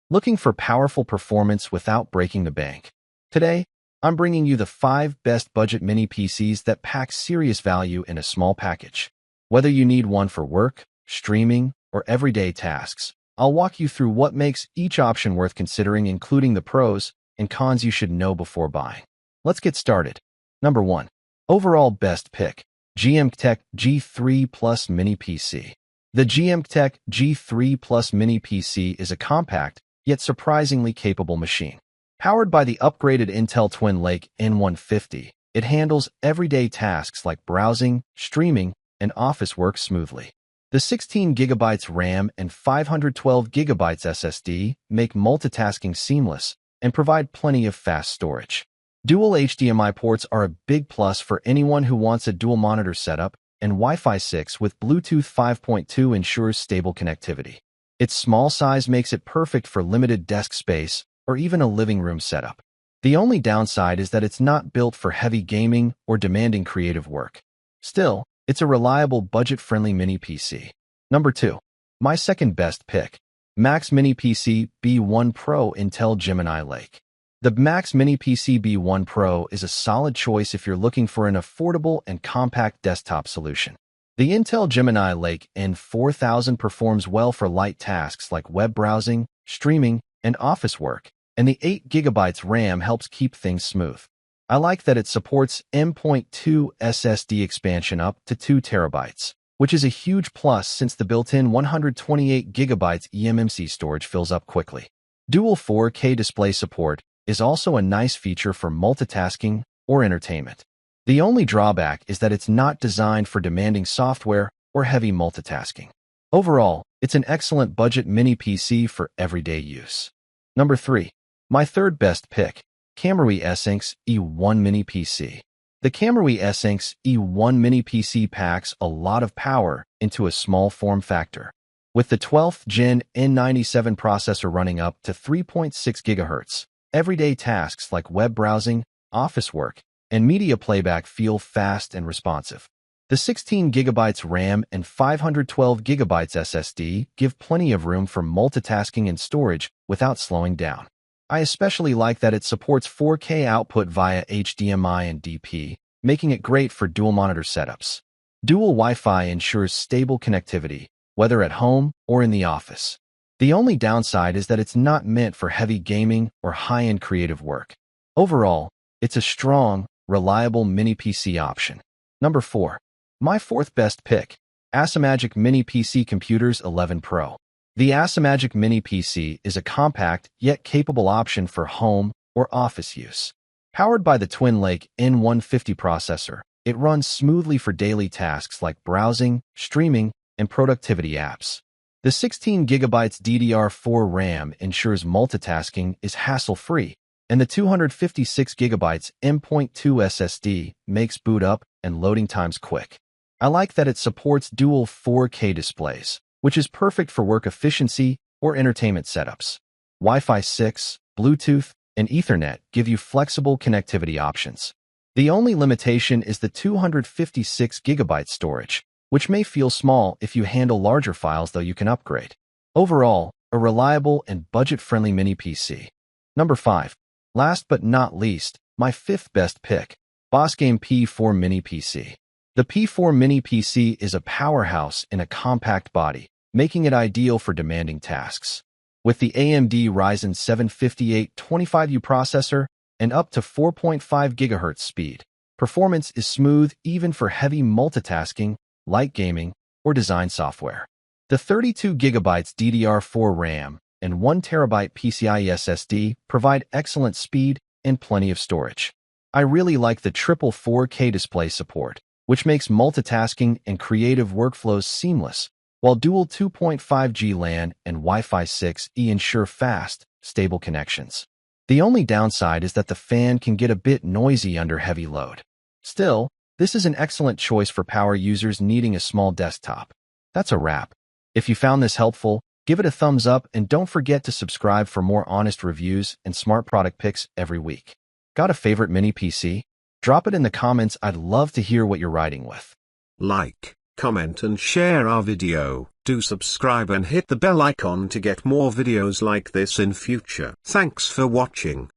Looking for powerful performance without breaking the bank? Today, I'm bringing you the 5 best budget mini PCs that pack serious value in a small package. Whether you need one for work, streaming, or everyday tasks, I'll walk you through what makes each option worth considering, including the pros and cons you should know before buying. Let's get started. Number 1. Overall best pick. GMTech G3 Plus Mini PC. The GMTech G3 Plus Mini PC is a compact, yet surprisingly capable machine. Powered by the upgraded Intel Twin Lake N150, it handles everyday tasks like browsing, streaming, and office work smoothly. The 16GB RAM and 512GB SSD make multitasking seamless and provide plenty of fast storage. Dual HDMI ports are a big plus for anyone who wants a dual monitor setup, and Wi-Fi 6 with Bluetooth 5.2 ensures stable connectivity. Its small size makes it perfect for limited desk space or even a living room setup. The only downside is that it's not built for heavy gaming or demanding creative work. Still, it's a reliable, budget-friendly mini PC. Number 2. My second best pick. Max Mini PC B1 Pro Intel Gemini Lake. The Max Mini PC B1 Pro is a solid choice if you're looking for an affordable and compact desktop solution. The Intel Gemini Lake N4000 performs well for light tasks like web browsing, streaming, and office work, and the 8GB RAM helps keep things smooth. I like that it supports M.2 SSD expansion up to 2TB, which is a huge plus since the built-in 128GB eMMC storage fills up quickly. Dual 4K display support is also a nice feature for multitasking or entertainment. The only drawback is that it's not designed for demanding software or heavy multitasking. Overall, it's an excellent budget mini PC for everyday use. Number 3. My third best pick. Camry S-Inks E1 Mini PC. The Camry S-Inks E1 Mini PC packs a lot of power into a small form factor. With the 12th Gen N97 processor running up to 3.6 GHz, everyday tasks like web browsing, office work, and media playback feel fast and responsive. The 16GB RAM and 512GB SSD give plenty of room for multitasking and storage without slowing down. I especially like that it supports 4K output via HDMI and DP, making it great for dual monitor setups. Dual Wi-Fi ensures stable connectivity, whether at home or in the office. The only downside is that it's not meant for heavy gaming or high-end creative work. Overall, it's a strong, reliable mini PC option. Number 4. My fourth best pick. Asimagic Mini PC Computers 11 Pro. The Asimagic Mini PC is a compact yet capable option for home or office use. Powered by the Twin Lake N150 processor, it runs smoothly for daily tasks like browsing, streaming, and productivity apps. The 16GB DDR4 RAM ensures multitasking is hassle-free, and the 256GB M.2 SSD makes boot up and loading times quick. I like that it supports dual 4K displays, which is perfect for work efficiency or entertainment setups. Wi-Fi 6, Bluetooth, and Ethernet give you flexible connectivity options. The only limitation is the 256GB storage, which may feel small if you handle larger files, though you can upgrade. Overall, a reliable and budget-friendly mini PC. Number 5. Last but not least, my fifth best pick. Bossgame P4 Mini PC. The P4 Mini PC is a powerhouse in a compact body, making it ideal for demanding tasks. With the AMD Ryzen 7 5825U processor and up to 4.5 GHz speed, performance is smooth even for heavy multitasking, light gaming, or design software. The 32GB DDR4 RAM and 1TB PCIe SSD provide excellent speed and plenty of storage. I really like the triple 4K display support, which makes multitasking and creative workflows seamless, while dual 2.5G LAN and Wi-Fi 6E ensure fast, stable connections. The only downside is that the fan can get a bit noisy under heavy load. Still, this is an excellent choice for power users needing a small desktop. That's a wrap. If you found this helpful, give it a thumbs up and don't forget to subscribe for more honest reviews and smart product picks every week. Got a favorite mini PC? Drop it in the comments. I'd love to hear what you're riding with. Like, comment and share our video. Do subscribe and hit the bell icon to get more videos like this in future. Thanks for watching.